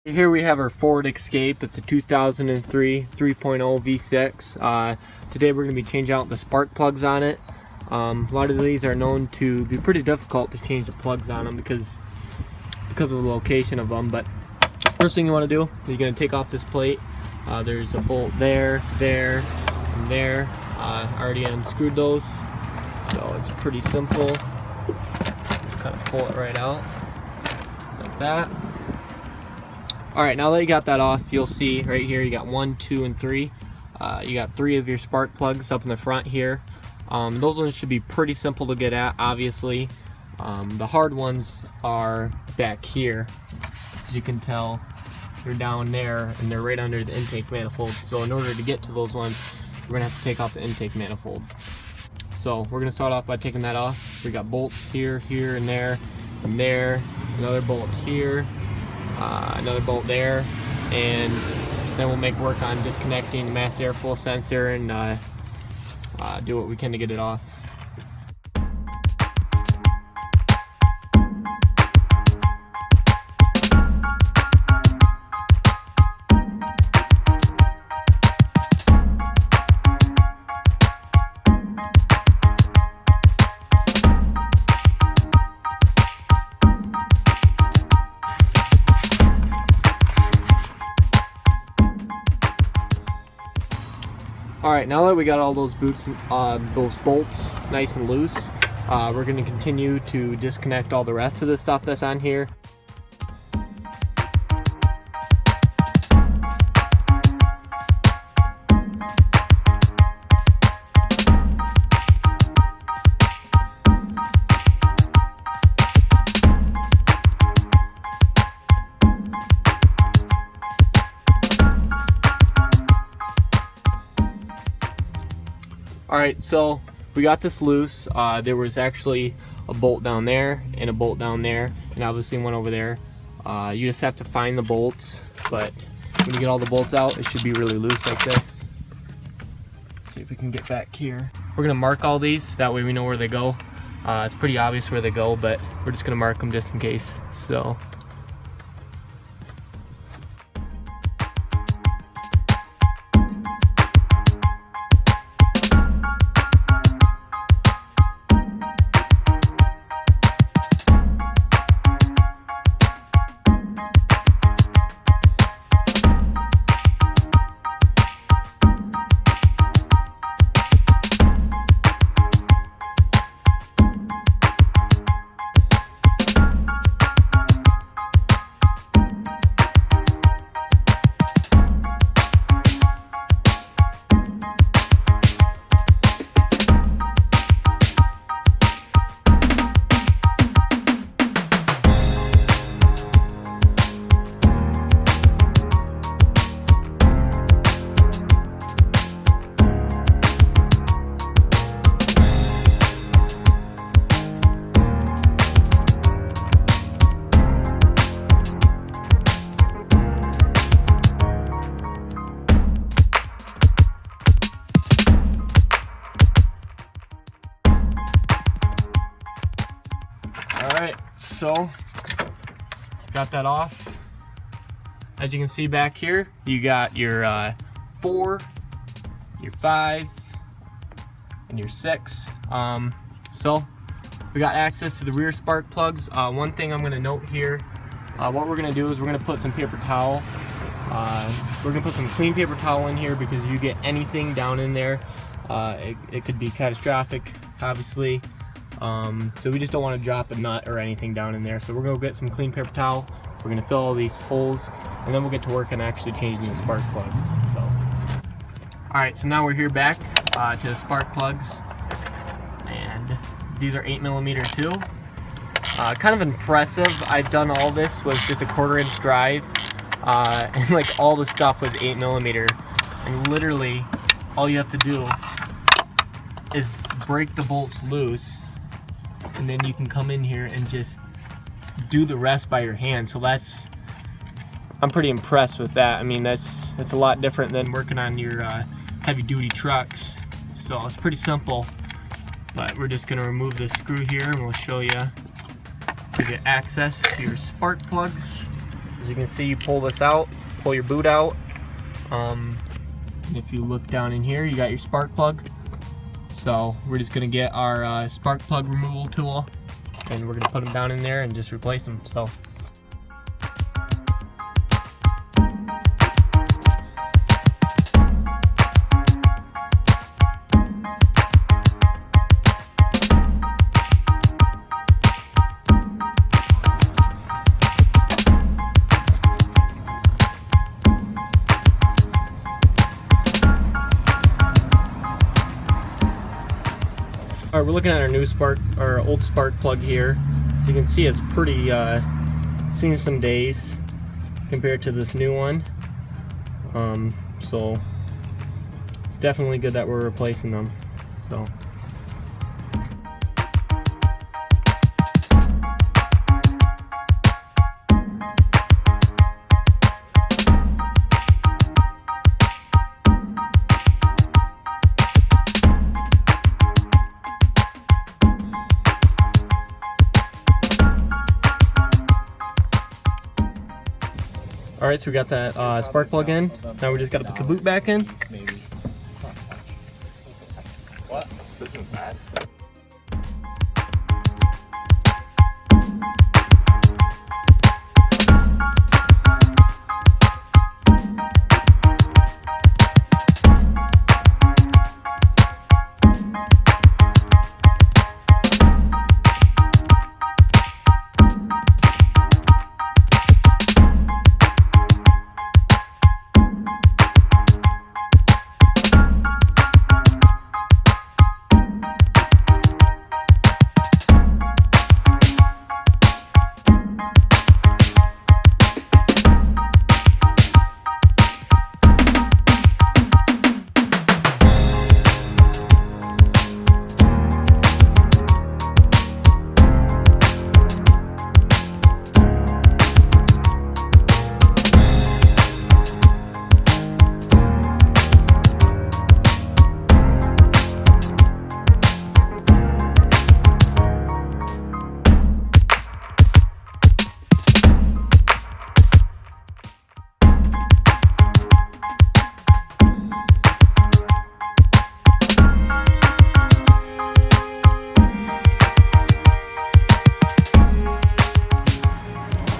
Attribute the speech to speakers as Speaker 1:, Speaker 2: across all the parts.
Speaker 1: Here we have our Ford Escape. It's a 2003 3.0 V6. Today we're going to be changing out the spark plugs on it. A lot of these are known to be pretty difficult to change the plugs on them because of the location of them. But first thing you want to do is you're going to take off this plate. There's a bolt there, there, and there. Already unscrewed those, so it's pretty simple. Just kind of pull it right out, just like that. Alright, now that you got that off, you'll see right here you got 1, 2, and 3. You got 3 of your spark plugs up in the front here. Those ones should be pretty simple to get at, obviously. The hard ones are back here. As you can tell, they're down there and they're right under the intake manifold. So in order to get to those ones, we're going to have to take off the intake manifold. So we're going to start off by taking that off. We got bolts here, here, and there, another bolt here, another bolt there, and then we'll make work on disconnecting the mass airflow sensor and do what we can to get it off. Alright, now that we got all those bolts nice and loose, we're going to continue to disconnect all the rest of the stuff that's on here. Alright, so we got this loose. There was actually a bolt down there and a bolt down there, and obviously one over there. You just have to find the bolts, but when you get all the bolts out, it should be really loose like this. Let's see if we can get back here. We're going to mark all these, that way we know where they go. It's pretty obvious where they go, but we're just going to mark them just in case. So. Alright, so got that off. As you can see back here, you got your 4, your 5, and your 6. So we got access to the rear spark plugs. One thing I'm going to note here, what we're going to do is we're going to put some paper towel. We're going to put some clean paper towel in here because you get anything down in there, it could be catastrophic, obviously. So we just don't want to drop a nut or anything down in there. So we're going to get some clean paper towel. We're going to fill all these holes, and then we'll get to work on actually changing the spark plugs. So, alright, so now we're here back to the spark plugs, and these are 8mm too. Kind of impressive. I've done all this with just a 1/4 inch drive, and like all the stuff was 8mm, and literally all you have to do is break the bolts loose, and then you can come in here and just do the rest by your hand. So I'm pretty impressed with that. I mean, that's a lot different than working on your heavy duty trucks. So it's pretty simple, but we're just gonna remove this screw here and we'll show you to get access to your spark plugs. As you can see, you pull this out, pull your boot out. And if you look down in here, you got your spark plug. So we're just gonna get our spark plug removal tool, and we're gonna put them down in there and just replace them. So. Alright, we're looking at our old spark plug here. As you can see, it's pretty seen some days compared to this new one. So it's definitely good that we're replacing them. So. Alright, so we got that spark plug in. Now we just got to put the boot back in.
Speaker 2: What? This isn't bad.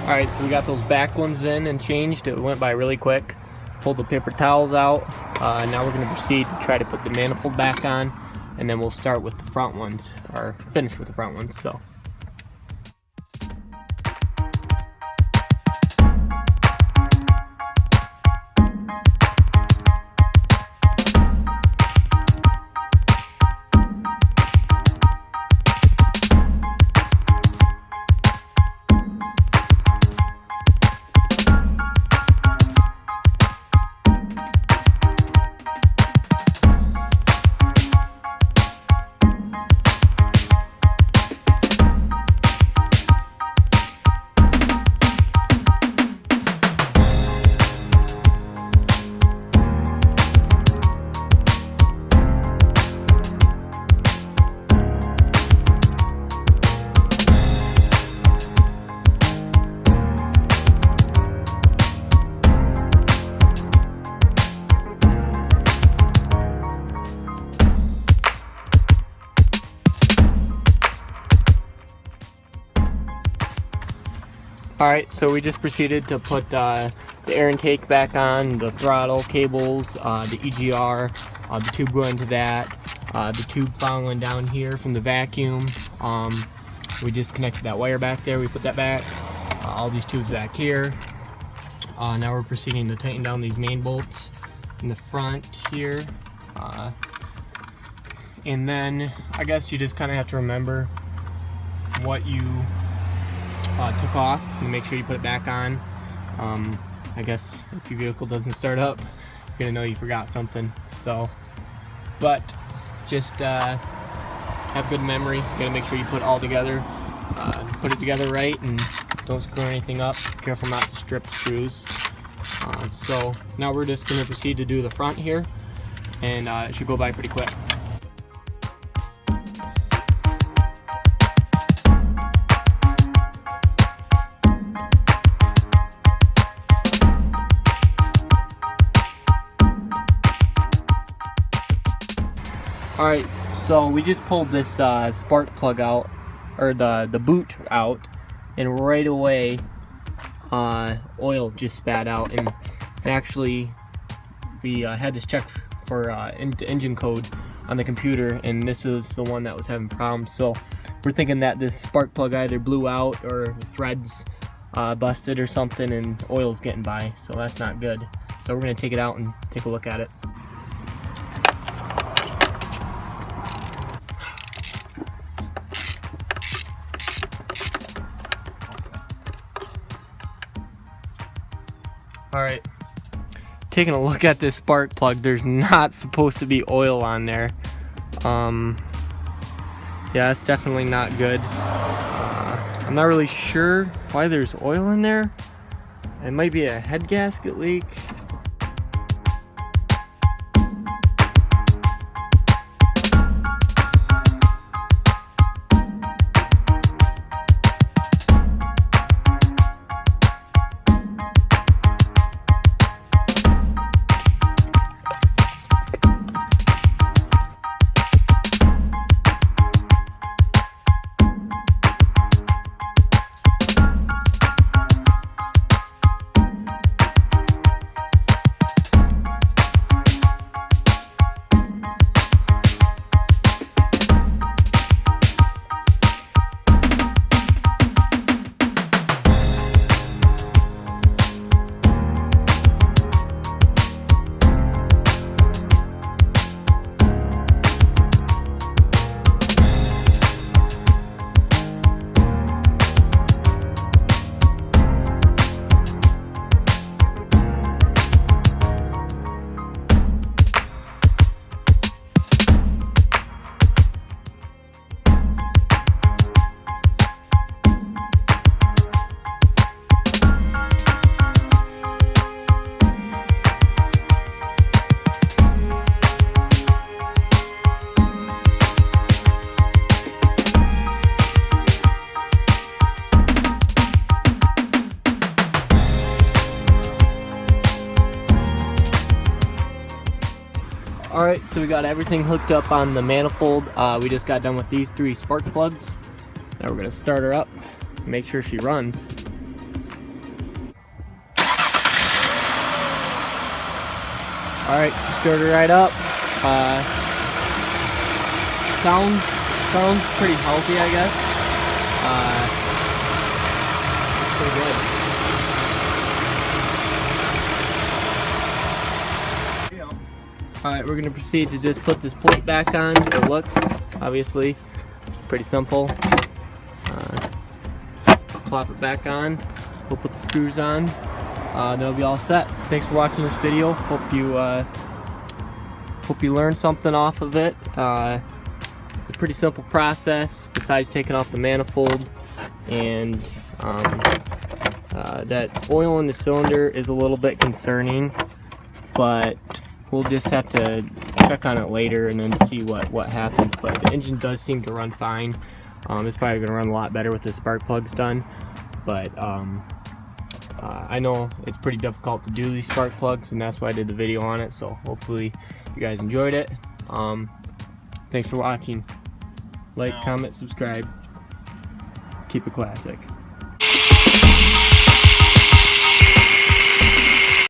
Speaker 1: Alright, so we got those back ones in and changed. It went by really quick. Pulled the paper towels out. Now we're going to proceed to try to put the manifold back on, and then we'll start with the front ones, or finish with the front ones. So. Alright, so we just proceeded to put the air intake back on, the throttle cables, the EGR, the tube going to that, the tube following down here from the vacuum. We just connected that wire back there, we put that back, all these tubes back here. Now we're proceeding to tighten down these main bolts in the front here. And then I guess you just kind of have to remember what you took off and make sure you put it back on. I guess if your vehicle doesn't start up, you're gonna know you forgot something. So, but just have good memory. You gotta make sure you put it all together, put it together right, and don't screw anything up. Be careful not to strip the screws. So now we're just gonna proceed to do the front here, and it should go by pretty quick. Alright, so we just pulled this spark plug out, or the boot out, and right away oil just spat out. And actually we had this check for engine code on the computer, and this was the one that was having problems. So we're thinking that this spark plug either blew out or the threads busted or something, and oil's getting by, so that's not good. So we're going to take it out and take a look at it. Alright, taking a look at this spark plug, there's not supposed to be oil on there. Yeah, it's definitely not good. I'm not really sure why there's oil in there. It might be a head gasket leak. Alright, so we got everything hooked up on the manifold. We just got done with these 3 spark plugs. Now we're going to start her up, make sure she runs. Alright, start her right up. Sounds pretty healthy, I guess. Pretty good. Alright, we're going to proceed to just put this plate back on. It looks, obviously, pretty simple. Plop it back on. We'll put the screws on. They'll be all set. Thanks for watching this video. Hope you learned something off of it. It's a pretty simple process, besides taking off the manifold. And that oil in the cylinder is a little bit concerning, but we'll just have to check on it later and then see what happens. But the engine does seem to run fine. It's probably going to run a lot better with the spark plugs done. But I know it's pretty difficult to do these spark plugs, and that's why I did the video on it. So hopefully you guys enjoyed it. Thanks for watching. Like, comment, subscribe. Keep it classic.